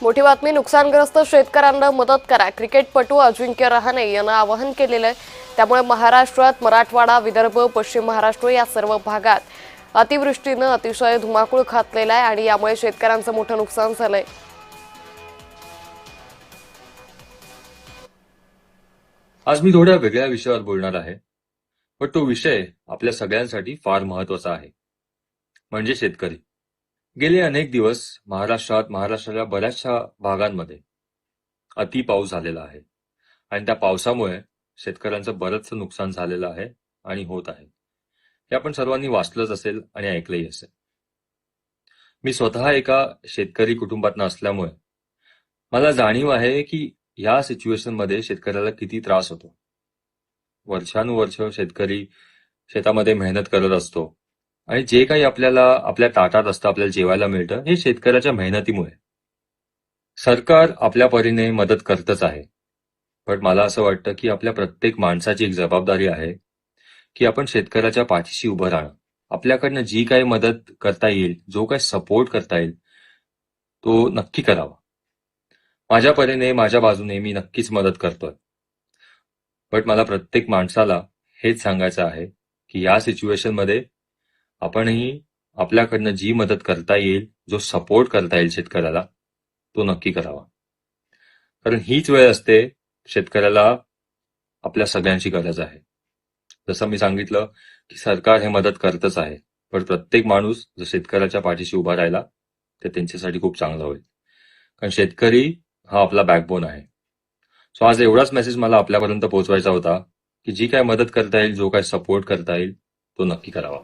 मोठी बातमी, नुकसानग्रस्त शेतकऱ्यांना मदत करा. क्रिकेटपटू अजिंक्य रहाणे यांना आवाहन केलेलं आहे. त्यामुळे महाराष्ट्रात मराठवाडा, विदर्भ, पश्चिम महाराष्ट्र या सर्व भागात अतिवृष्टीनं अतिशय धुमाकूळ घातलेला आहे आणि यामुळे शेतकऱ्यांचं मोठं नुकसान झालंय. आज मी थोड्या वेगळ्या विषयावर बोलणार आहे, पण तो विषय आपल्या सगळ्यांसाठी फार महत्वाचा आहे, म्हणजे शेतकरी. गेले अनेक दिवस महाराष्ट्राच्या बऱ्याचशा भागांमध्ये अति पाऊस झालेला आहे आणि त्या पावसामुळे शेतकऱ्यांचं बरंचसं नुकसान झालेलं आहे आणि होत आहे. हे आपण सर्वांनी वाचलंच असेल आणि ऐकलंही असेल. मी स्वतः एका शेतकरी कुटुंबातनं असल्यामुळे मला जाणीव आहे की या सिच्युएशनमध्ये शेतकऱ्याला किती त्रास होतो. वर्षानुवर्ष शेतकरी शेतामध्ये मेहनत करत असतो आणि जे काही आपल्याला आपल्या ताटात असतं, आपल्याला जेवायला मिळतं, हे शेतकऱ्याच्या मेहनतीमुळे. सरकार आपल्या परीने मदत करतच आहे, पण मला असं वाटतं की आपल्या प्रत्येक माणसाची एक जबाबदारी आहे की आपण शेतकऱ्याच्या पाठीशी उभं राहणं. आपल्याकडनं जी काही मदत करता येईल, जो काही सपोर्ट करता येईल, तो नक्की करावा. माझ्या परीने, माझ्या बाजूने मी नक्कीच मदत करतोय. पण मला प्रत्येक माणसाला हेच सांगायचं आहे की या सिच्युएशनमध्ये आपणही आपल्याकडनं जी मदत करता येईल, जो सपोर्ट करता येईल शेतकऱ्याला, तो नक्की करावा. कारण हीच वेळ असते शेतकऱ्याला आपल्या सगळ्यांची गरज आहे. जसं मी सांगितलं की सरकार हे मदत करतच आहे, पण प्रत्येक माणूस जर शेतकऱ्याच्या पाठीशी उभा राहिला तर त्यांच्यासाठी खूप चांगलं होईल. कारण शेतकरी हा आपला बॅकबोन आहे. सो आज एवढाच मेसेज मला आपल्यापर्यंत पोहोचवायचा होता की जी काय मदत करता येईल, जो काय सपोर्ट करता येईल, तो नक्की करावा.